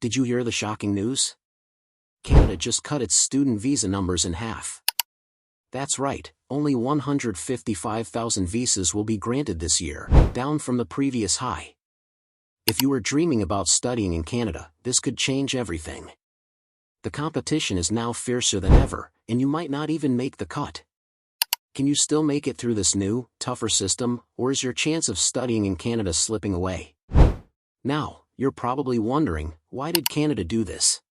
Did you hear the shocking news? Canada just cut its student visa numbers in half. That's right, only 155,000 visas will be granted this year, down from the previous high. If you were dreaming about studying in Canada, this could change everything. The competition is now fiercer than ever, and you might not even make the cut. Can you still make it through this new, tougher system, or is your chance of studying in Canada slipping away? Now, you're probably wondering, why did Canada do this?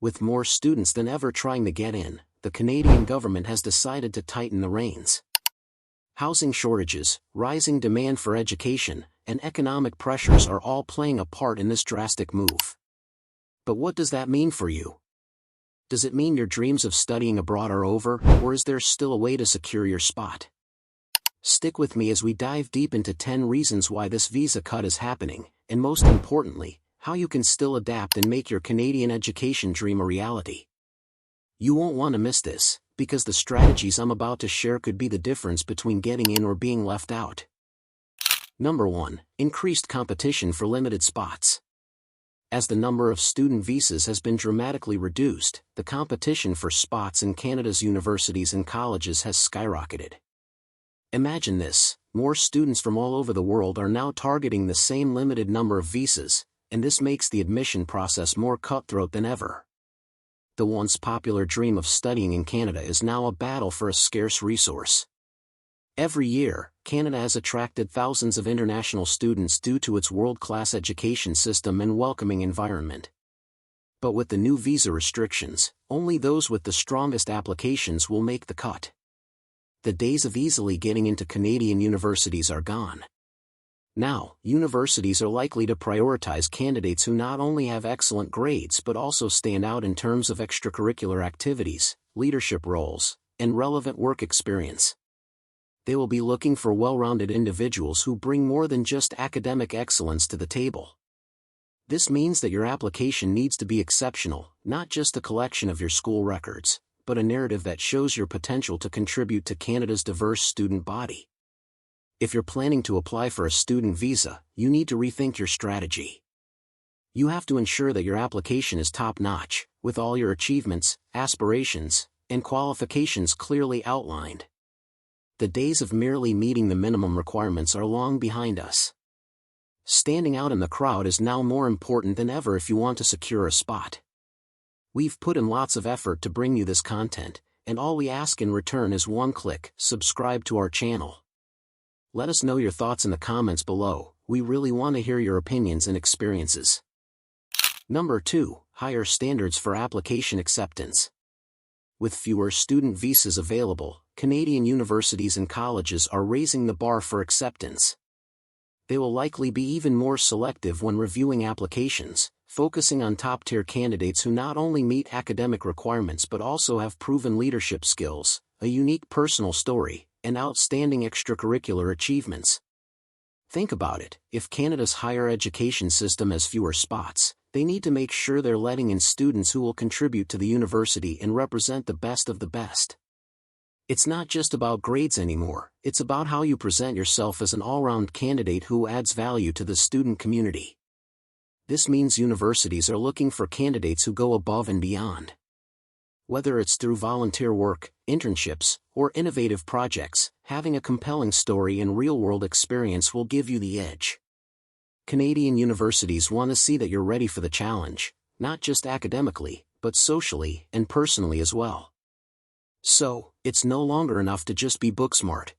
With more students than ever trying to get in, the Canadian government has decided to tighten the reins. Housing shortages, rising demand for education, and economic pressures are all playing a part in this drastic move. But what does that mean for you? Does it mean your dreams of studying abroad are over, or is there still a way to secure your spot? Stick with me as we dive deep into 10 reasons why this visa cut is happening, and most importantly, how you can still adapt and make your Canadian education dream a reality. You won't want to miss this, because the strategies I'm about to share could be the difference between getting in or being left out. Number 1. Increased competition for limited spots. As the number of student visas has been dramatically reduced, the competition for spots in Canada's universities and colleges has skyrocketed. Imagine this, more students from all over the world are now targeting the same limited number of visas, and this makes the admission process more cutthroat than ever. The once popular dream of studying in Canada is now a battle for a scarce resource. Every year, Canada has attracted thousands of international students due to its world-class education system and welcoming environment. But with the new visa restrictions, only those with the strongest applications will make the cut. The days of easily getting into Canadian universities are gone. Now, universities are likely to prioritize candidates who not only have excellent grades but also stand out in terms of extracurricular activities, leadership roles, and relevant work experience. They will be looking for well-rounded individuals who bring more than just academic excellence to the table. This means that your application needs to be exceptional, not just a collection of your school records, but a narrative that shows your potential to contribute to Canada's diverse student body. If you're planning to apply for a student visa, you need to rethink your strategy. You have to ensure that your application is top-notch, with all your achievements, aspirations, and qualifications clearly outlined. The days of merely meeting the minimum requirements are long behind us. Standing out in the crowd is now more important than ever if you want to secure a spot. We've put in lots of effort to bring you this content, and all we ask in return is one click: subscribe to our channel. Let us know your thoughts in the comments below. We really want to hear your opinions and experiences. Number 2. Higher standards for application acceptance. With fewer student visas available, Canadian universities and colleges are raising the bar for acceptance. They will likely be even more selective when reviewing applications, focusing on top-tier candidates who not only meet academic requirements but also have proven leadership skills, a unique personal story, and outstanding extracurricular achievements. Think about it, if Canada's higher education system has fewer spots, they need to make sure they're letting in students who will contribute to the university and represent the best of the best. It's not just about grades anymore, it's about how you present yourself as an all-round candidate who adds value to the student community. This means universities are looking for candidates who go above and beyond. Whether it's through volunteer work, internships, or innovative projects, having a compelling story and real-world experience will give you the edge. Canadian universities want to see that you're ready for the challenge, not just academically, but socially and personally as well. So, it's no longer enough to just be book smart.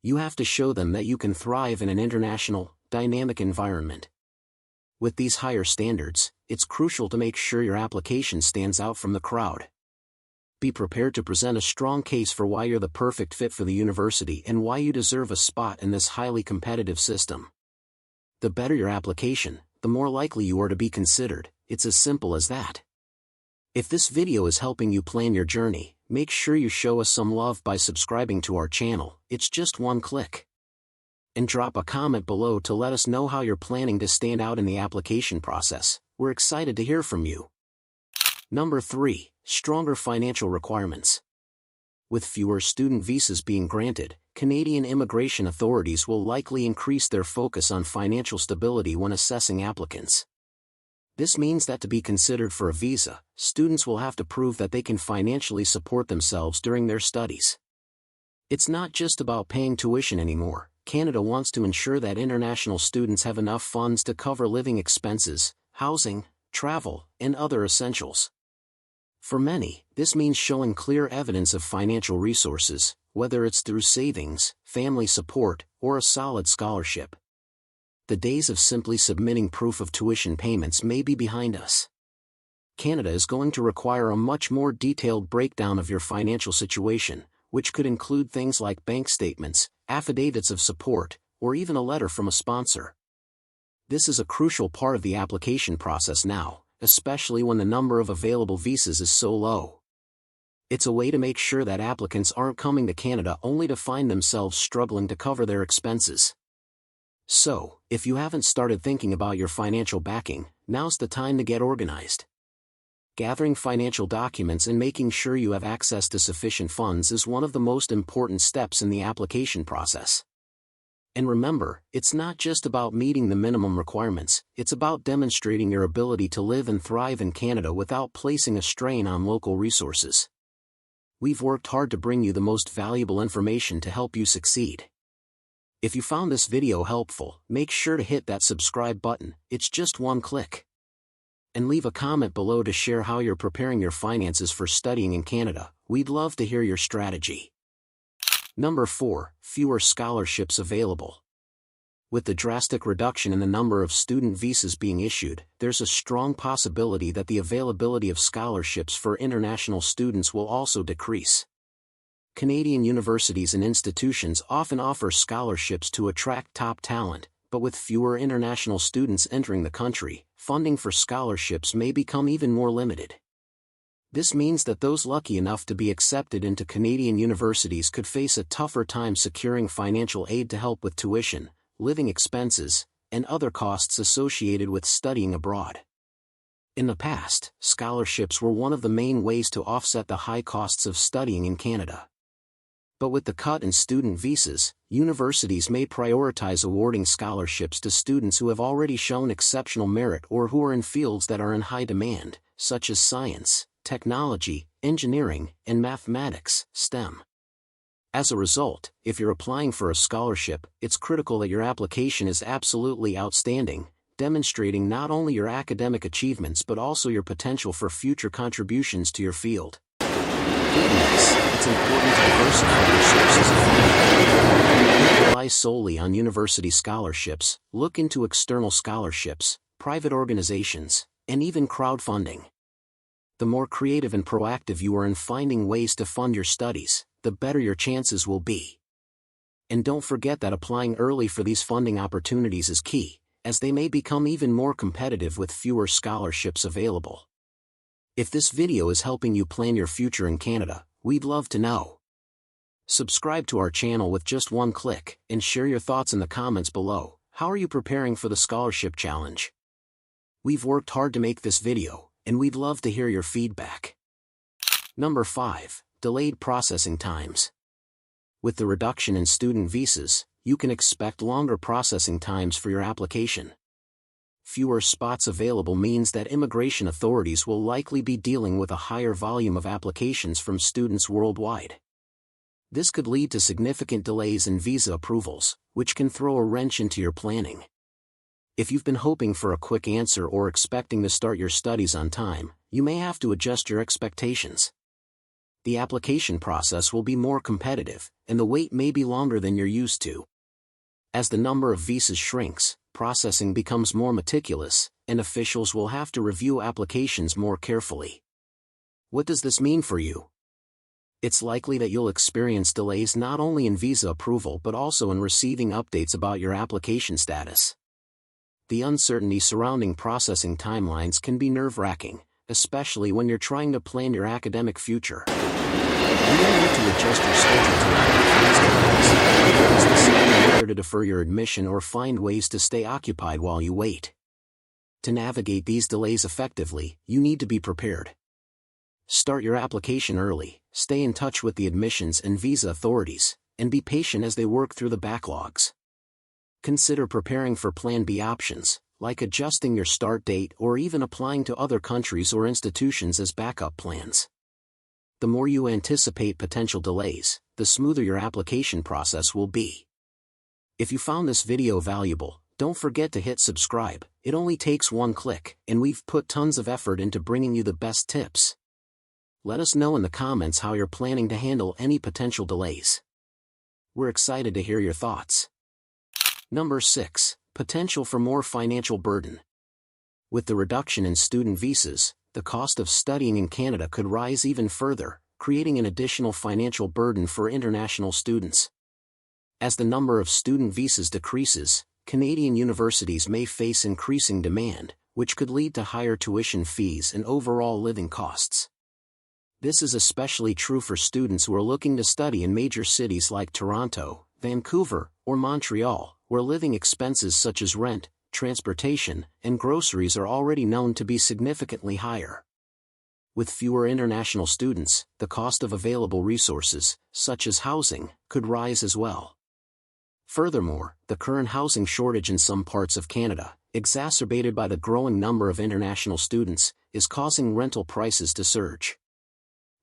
You have to show them that you can thrive in an international, dynamic environment. With these higher standards, it's crucial to make sure your application stands out from the crowd. Be prepared to present a strong case for why you're the perfect fit for the university and why you deserve a spot in this highly competitive system. The better your application, the more likely you are to be considered. It's as simple as that. If this video is helping you plan your journey, make sure you show us some love by subscribing to our channel. It's just one click. And drop a comment below to let us know how you're planning to stand out in the application process. We're excited to hear from you. Number 3. Stronger financial requirements. With fewer student visas being granted, Canadian immigration authorities will likely increase their focus on financial stability when assessing applicants. This means that to be considered for a visa, students will have to prove that they can financially support themselves during their studies. It's not just about paying tuition anymore. Canada wants to ensure that international students have enough funds to cover living expenses, housing, travel, and other essentials. For many, this means showing clear evidence of financial resources, whether it's through savings, family support, or a solid scholarship. The days of simply submitting proof of tuition payments may be behind us. Canada is going to require a much more detailed breakdown of your financial situation, which could include things like bank statements, affidavits of support, or even a letter from a sponsor. This is a crucial part of the application process now, especially when the number of available visas is so low. It's a way to make sure that applicants aren't coming to Canada only to find themselves struggling to cover their expenses. So, if you haven't started thinking about your financial backing, now's the time to get organized. Gathering financial documents and making sure you have access to sufficient funds is one of the most important steps in the application process. And remember, it's not just about meeting the minimum requirements, it's about demonstrating your ability to live and thrive in Canada without placing a strain on local resources. We've worked hard to bring you the most valuable information to help you succeed. If you found this video helpful, make sure to hit that subscribe button. It's just one click. And leave a comment below to share how you're preparing your finances for studying in Canada. We'd love to hear your strategy. Number 4, fewer scholarships available. With the drastic reduction in the number of student visas being issued, there's a strong possibility that the availability of scholarships for international students will also decrease. Canadian universities and institutions often offer scholarships to attract top talent, but with fewer international students entering the country, funding for scholarships may become even more limited. This means that those lucky enough to be accepted into Canadian universities could face a tougher time securing financial aid to help with tuition, living expenses, and other costs associated with studying abroad. In the past, scholarships were one of the main ways to offset the high costs of studying in Canada. But with the cut in student visas, universities may prioritize awarding scholarships to students who have already shown exceptional merit or who are in fields that are in high demand, such as science, technology, engineering, and mathematics, STEM. As a result, if you're applying for a scholarship, it's critical that your application is absolutely outstanding, demonstrating not only your academic achievements but also your potential for future contributions to your field. Given this, it's important to diversify your sources of funding. Don't rely solely on university scholarships, look into external scholarships, private organizations, and even crowdfunding. The more creative and proactive you are in finding ways to fund your studies, the better your chances will be. And don't forget that applying early for these funding opportunities is key, as they may become even more competitive with fewer scholarships available. If this video is helping you plan your future in Canada, we'd love to know. Subscribe to our channel with just one click, and share your thoughts in the comments below. How are you preparing for the scholarship challenge? We've worked hard to make this video, and we'd love to hear your feedback. Number 5, delayed processing times. With the reduction in student visas, you can expect longer processing times for your application. Fewer spots available means that immigration authorities will likely be dealing with a higher volume of applications from students worldwide. This could lead to significant delays in visa approvals, which can throw a wrench into your planning. If you've been hoping for a quick answer or expecting to start your studies on time, you may have to adjust your expectations. The application process will be more competitive, and the wait may be longer than you're used to. As the number of visas shrinks, processing becomes more meticulous, and officials will have to review applications more carefully. What does this mean for you? It's likely that you'll experience delays not only in visa approval but also in receiving updates about your application status. The uncertainty surrounding processing timelines can be nerve-wracking, especially when you're trying to plan your academic future. You may need to adjust your schedule to adapt to these delays, whether to defer your admission or find ways to stay occupied while you wait. To navigate these delays effectively, you need to be prepared. Start your application early, stay in touch with the admissions and visa authorities, and be patient as they work through the backlogs. Consider preparing for Plan B options, like adjusting your start date or even applying to other countries or institutions as backup plans. The more you anticipate potential delays, the smoother your application process will be. If you found this video valuable, don't forget to hit subscribe. It only takes one click, and we've put tons of effort into bringing you the best tips. Let us know in the comments how you're planning to handle any potential delays. We're excited to hear your thoughts. Number 6. Potential for more financial burden. With the reduction in student visas, the cost of studying in Canada could rise even further, creating an additional financial burden for international students. As the number of student visas decreases, Canadian universities may face increasing demand, which could lead to higher tuition fees and overall living costs. This is especially true for students who are looking to study in major cities like Toronto, Vancouver, or Montreal, where living expenses such as rent, transportation, and groceries are already known to be significantly higher. With fewer international students, the cost of available resources, such as housing, could rise as well. Furthermore, the current housing shortage in some parts of Canada, exacerbated by the growing number of international students, is causing rental prices to surge.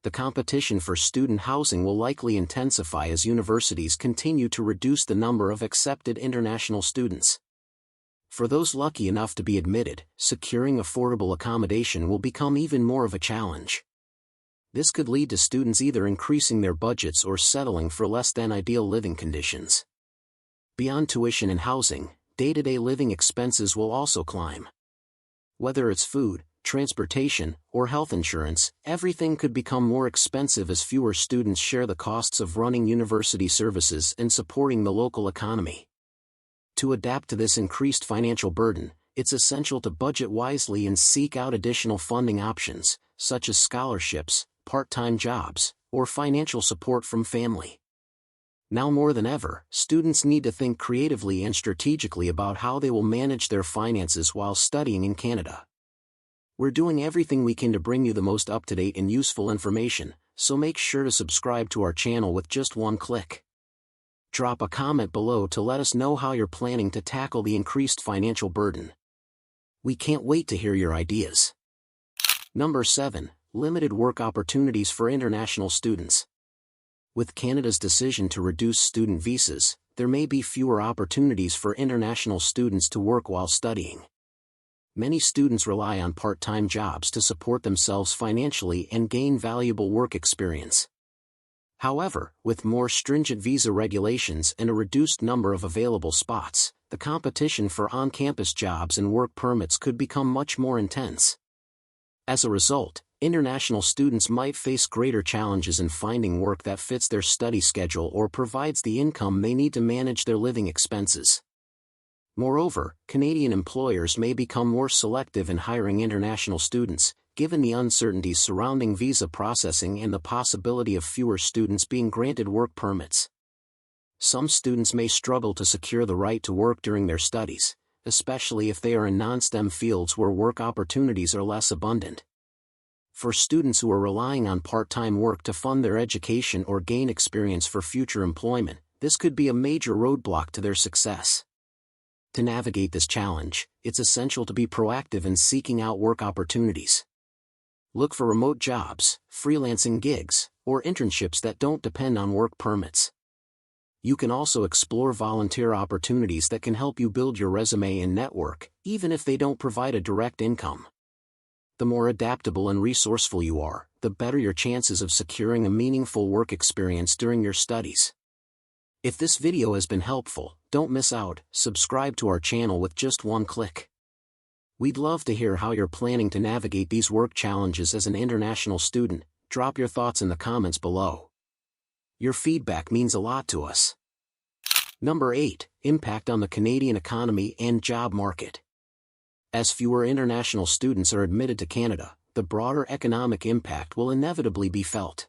The competition for student housing will likely intensify as universities continue to reduce the number of accepted international students. For those lucky enough to be admitted, securing affordable accommodation will become even more of a challenge. This could lead to students either increasing their budgets or settling for less than ideal living conditions. Beyond tuition and housing, day-to-day living expenses will also climb. Whether it's food, transportation, or health insurance, everything could become more expensive as fewer students share the costs of running university services and supporting the local economy. To adapt to this increased financial burden, it's essential to budget wisely and seek out additional funding options, such as scholarships, part-time jobs, or financial support from family. Now more than ever, students need to think creatively and strategically about how they will manage their finances while studying in Canada. We're doing everything we can to bring you the most up-to-date and useful information, so make sure to subscribe to our channel with just one click. Drop a comment below to let us know how you're planning to tackle the increased financial burden. We can't wait to hear your ideas. Number 7. Limited work opportunities for international students. With Canada's decision to reduce student visas, there may be fewer opportunities for international students to work while studying. Many students rely on part-time jobs to support themselves financially and gain valuable work experience. However, with more stringent visa regulations and a reduced number of available spots, the competition for on-campus jobs and work permits could become much more intense. As a result, international students might face greater challenges in finding work that fits their study schedule or provides the income they need to manage their living expenses. Moreover, Canadian employers may become more selective in hiring international students, given the uncertainties surrounding visa processing and the possibility of fewer students being granted work permits. Some students may struggle to secure the right to work during their studies, especially if they are in non-STEM fields where work opportunities are less abundant. For students who are relying on part-time work to fund their education or gain experience for future employment, this could be a major roadblock to their success. To navigate this challenge, it's essential to be proactive in seeking out work opportunities. Look for remote jobs, freelancing gigs, or internships that don't depend on work permits. You can also explore volunteer opportunities that can help you build your resume and network, even if they don't provide a direct income. The more adaptable and resourceful you are, the better your chances of securing a meaningful work experience during your studies. If this video has been helpful, don't miss out, subscribe to our channel with just one click. We'd love to hear how you're planning to navigate these work challenges as an international student. Drop your thoughts in the comments below. Your feedback means a lot to us. Number 8. Impact on the Canadian economy and job market. As fewer international students are admitted to Canada, the broader economic impact will inevitably be felt.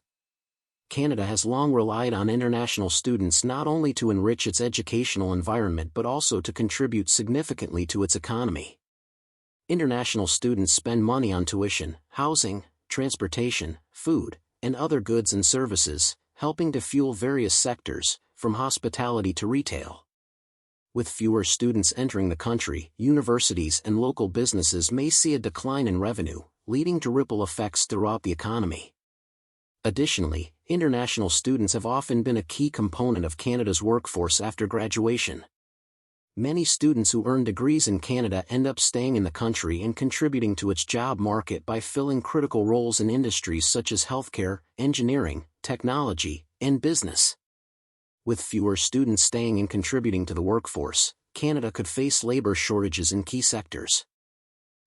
Canada has long relied on international students not only to enrich its educational environment but also to contribute significantly to its economy. International students spend money on tuition, housing, transportation, food, and other goods and services, helping to fuel various sectors, from hospitality to retail. With fewer students entering the country, universities and local businesses may see a decline in revenue, leading to ripple effects throughout the economy. Additionally, international students have often been a key component of Canada's workforce after graduation. Many students who earn degrees in Canada end up staying in the country and contributing to its job market by filling critical roles in industries such as healthcare, engineering, technology, and business. With fewer students staying and contributing to the workforce, Canada could face labor shortages in key sectors.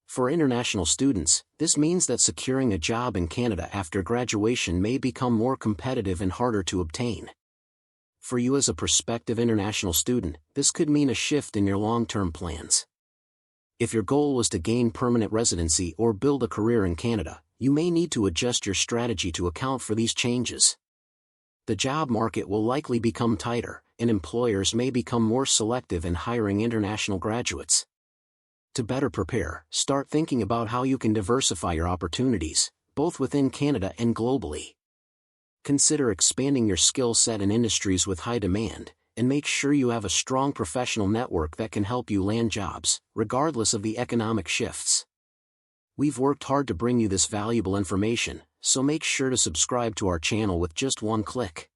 For international students, this means that securing a job in Canada after graduation may become more competitive and harder to obtain. For you as a prospective international student, this could mean a shift in your long-term plans. If your goal was to gain permanent residency or build a career in Canada, you may need to adjust your strategy to account for these changes. The job market will likely become tighter, and employers may become more selective in hiring international graduates. To better prepare, start thinking about how you can diversify your opportunities, both within Canada and globally. Consider expanding your skill set in industries with high demand, and make sure you have a strong professional network that can help you land jobs, regardless of the economic shifts. We've worked hard to bring you this valuable information, so make sure to subscribe to our channel with just one click.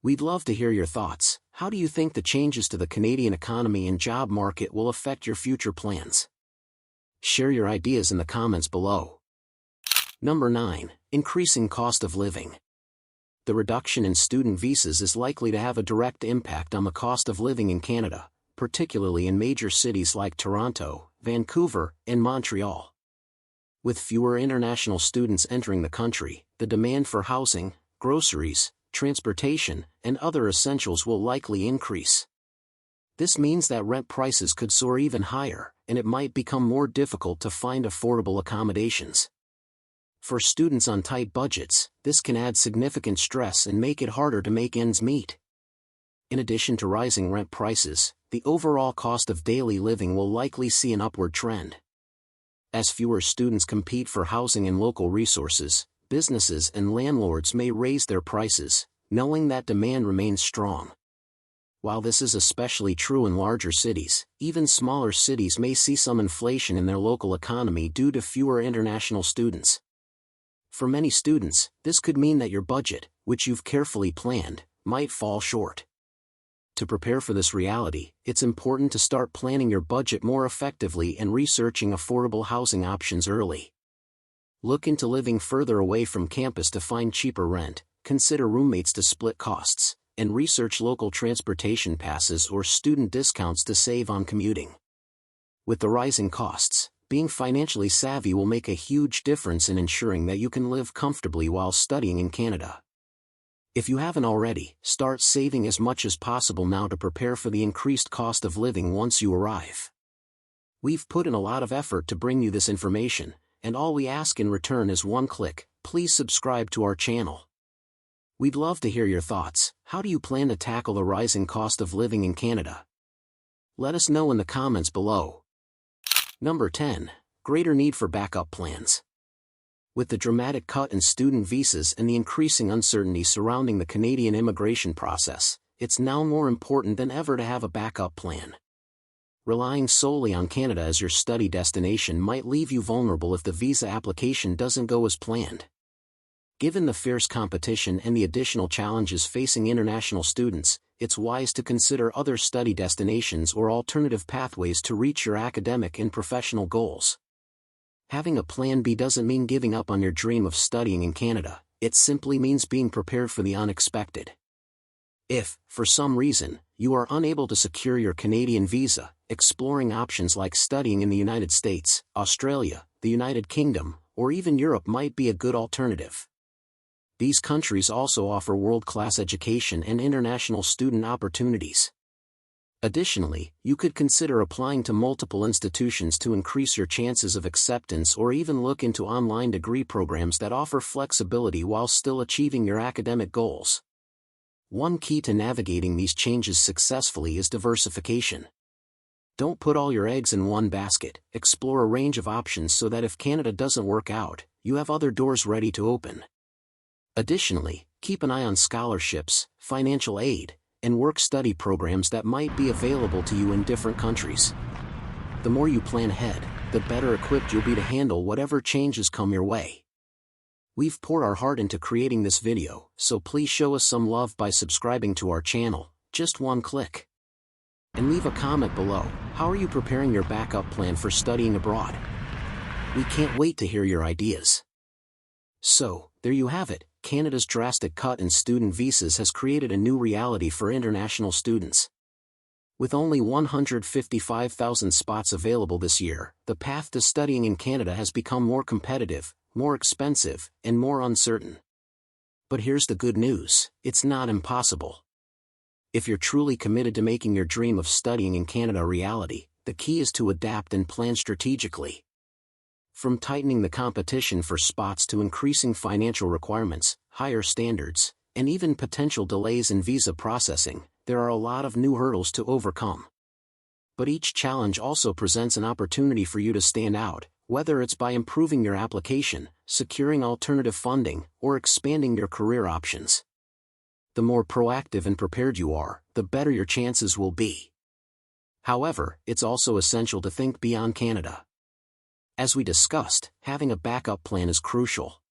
We'd love to hear your thoughts. How do you think the changes to the Canadian economy and job market will affect your future plans? Share your ideas in the comments below. Number 9. Increasing cost of living. The reduction in student visas is likely to have a direct impact on the cost of living in Canada, particularly in major cities like Toronto, Vancouver, and Montreal. With fewer international students entering the country, the demand for housing, groceries, transportation, and other essentials will likely increase. This means that rent prices could soar even higher, and it might become more difficult to find affordable accommodations. For students on tight budgets, this can add significant stress and make it harder to make ends meet. In addition to rising rent prices, the overall cost of daily living will likely see an upward trend. As fewer students compete for housing and local resources, businesses and landlords may raise their prices, knowing that demand remains strong. While this is especially true in larger cities, even smaller cities may see some inflation in their local economy due to fewer international students. For many students, this could mean that your budget, which you've carefully planned, might fall short. To prepare for this reality, it's important to start planning your budget more effectively and researching affordable housing options early. Look into living further away from campus to find cheaper rent, consider roommates to split costs, and research local transportation passes or student discounts to save on commuting. With the rising costs, being financially savvy will make a huge difference in ensuring that you can live comfortably while studying in Canada. If you haven't already, start saving as much as possible now to prepare for the increased cost of living once you arrive. We've put in a lot of effort to bring you this information, and all we ask in return is one click. Please subscribe to our channel. We'd love to hear your thoughts. How do you plan to tackle the rising cost of living in Canada? Let us know in the comments below. Number 10. Greater need for backup plans. With the dramatic cut in student visas and the increasing uncertainty surrounding the Canadian immigration process, it's now more important than ever to have a backup plan. Relying solely on Canada as your study destination might leave you vulnerable if the visa application doesn't go as planned. Given the fierce competition and the additional challenges facing international students, it's wise to consider other study destinations or alternative pathways to reach your academic and professional goals. Having a plan B doesn't mean giving up on your dream of studying in Canada, it simply means being prepared for the unexpected. If, for some reason, you are unable to secure your Canadian visa, exploring options like studying in the United States, Australia, the United Kingdom, or even Europe might be a good alternative. These countries also offer world-class education and international student opportunities. Additionally, you could consider applying to multiple institutions to increase your chances of acceptance, or even look into online degree programs that offer flexibility while still achieving your academic goals. One key to navigating these changes successfully is diversification. Don't put all your eggs in one basket. Explore a range of options so that if Canada doesn't work out, you have other doors ready to open. Additionally, keep an eye on scholarships, financial aid, and work-study programs that might be available to you in different countries. The more you plan ahead, the better equipped you'll be to handle whatever changes come your way. We've poured our heart into creating this video, so please show us some love by subscribing to our channel, just one click. And leave a comment below. How are you preparing your backup plan for studying abroad? We can't wait to hear your ideas. So, there you have it. Canada's drastic cut in student visas has created a new reality for international students. With only 155,000 spots available this year, the path to studying in Canada has become more competitive, more expensive, and more uncertain. But here's the good news: it's not impossible. If you're truly committed to making your dream of studying in Canada a reality, the key is to adapt and plan strategically. From tightening the competition for spots to increasing financial requirements, higher standards, and even potential delays in visa processing, there are a lot of new hurdles to overcome. But each challenge also presents an opportunity for you to stand out, whether it's by improving your application, securing alternative funding, or expanding your career options. The more proactive and prepared you are, the better your chances will be. However, it's also essential to think beyond Canada. As we discussed, having a backup plan is crucial.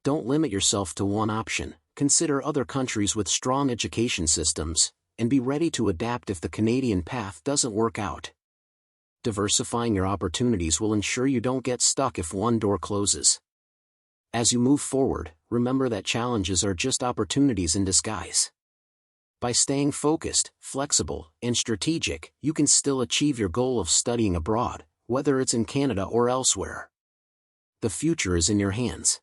Don't limit yourself to one option, consider other countries with strong education systems, and be ready to adapt if the Canadian path doesn't work out. Diversifying your opportunities will ensure you don't get stuck if one door closes. As you move forward, remember that challenges are just opportunities in disguise. By staying focused, flexible, and strategic, you can still achieve your goal of studying abroad, whether it's in Canada or elsewhere. The future is in your hands.